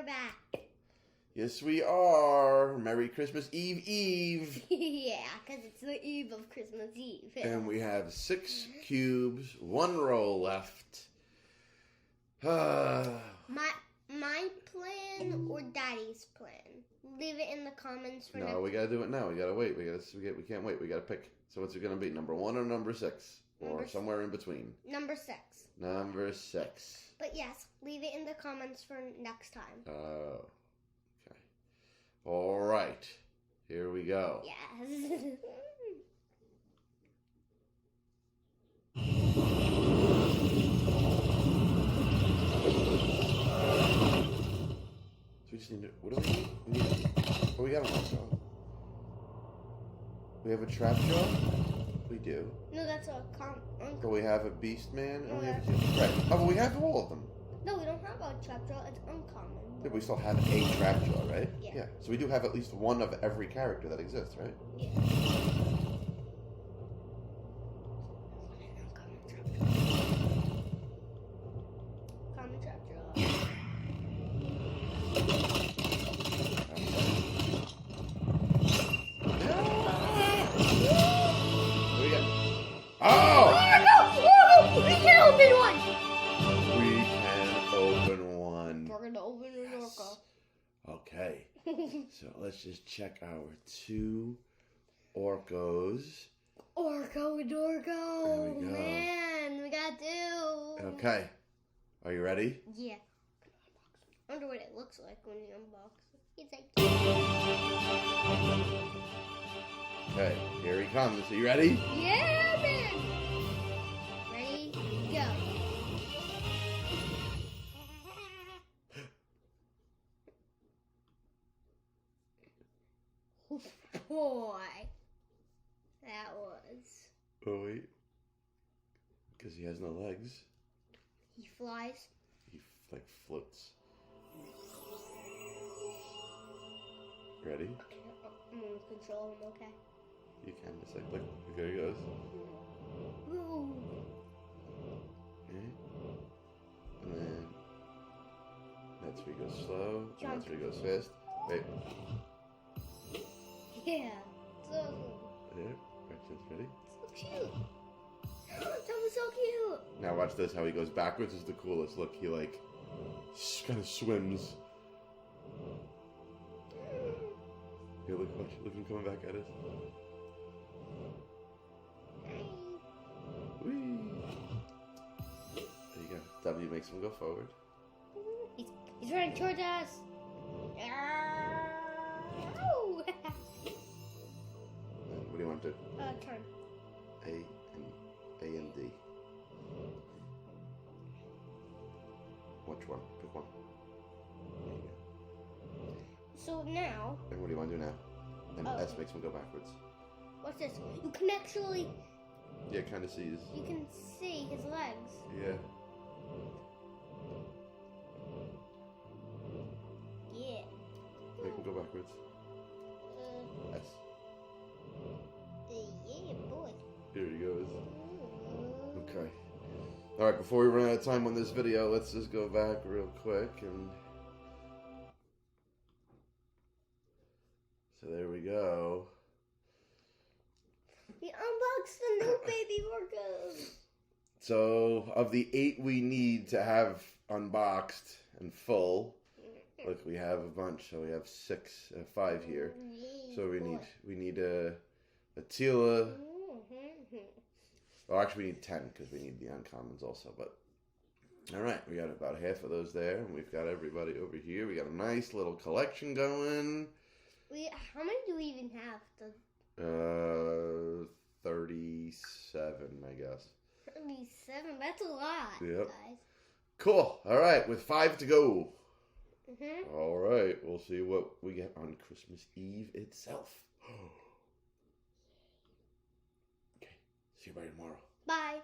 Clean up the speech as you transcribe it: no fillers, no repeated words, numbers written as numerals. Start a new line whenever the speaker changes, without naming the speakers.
we're back.
Yes, we are. Merry Christmas Eve.
Yeah, because it's the eve of Christmas Eve.
And we have 6 cubes, 1 roll left.
My plan or Daddy's plan? Leave it in the comments for
No, we gotta do it now. We gotta wait. We can't wait. We gotta pick. So what's it gonna be? Number 1 or number 6? Or somewhere in between?
Number 6.
Number 6.
But yes, leave it in the comments for next time.
Oh. Okay. All right. Here we go.
Yes.
So we just need to, what do we need? We got one. We have a trap jaw? We do.
No, that's a
But we have a beast man and
No,
we have a right. Oh, but we have all of them.
No, we don't have a trapjaw. It's uncommon.
Yeah, we still have a trap jaw, right?
Yeah.
So we do have at least one of every character that exists, right?
Yeah. Common trapjaw.
Oh!
We can open one!
We can open one.
We're gonna open an Orko.
Okay. So let's just check our 2 Orkos.
Orko and Orko!
There we go.
Man, we got 2!
Okay. Are you ready?
Yeah. I wonder what it looks like when you unbox it. It's like...
Okay, here he comes. Are you ready?
Yeah, man! Ready? Go. Boy. That was...
Oh, wait. Because he has no legs.
He flies.
He, like, floats. Ready?
Okay, I'm gonna control him, okay?
You can. Just like, look, there he goes.
Ooh.
Okay. And then that's where he goes slow. And that's where he goes fast. Wait.
Yeah. So
There. Ready?
so cute. That was so cute.
Now watch this. How he goes backwards is the coolest. Look, he like kind of swims. Here, look him coming back at us. Whee! There you go. W makes him go forward.
He's running towards us. Ow.
And what do you want to do?
Turn.
A and D. Which one? Pick one. There you go.
So now,
And what do you want to do now? And
Oh.
S makes him go backwards.
what's this? You can actually,
Yeah, kind of sees.
you can see his legs.
Yeah.
Yeah.
Make him go backwards. S.
Yeah, boy.
Here he goes. Okay. Alright, before we run out of time on this video, let's just go back real quick and... So there we go.
We unboxed the new baby Orko.
So, of the 8 we need to have unboxed and full, look, we have a bunch. So we have 5 here. So we need a Tila. Well, actually, we need 10 because we need the uncommons also. But all right, we got about half of those there, and we've got everybody over here. We got a nice little collection going.
How many do we even have?
37, I guess.
37. That's a lot,
Yep.
guys.
Cool. All right, with 5 to go.
Mm-hmm.
All right, we'll see what we get on Christmas Eve itself. Okay, see you by tomorrow.
Bye.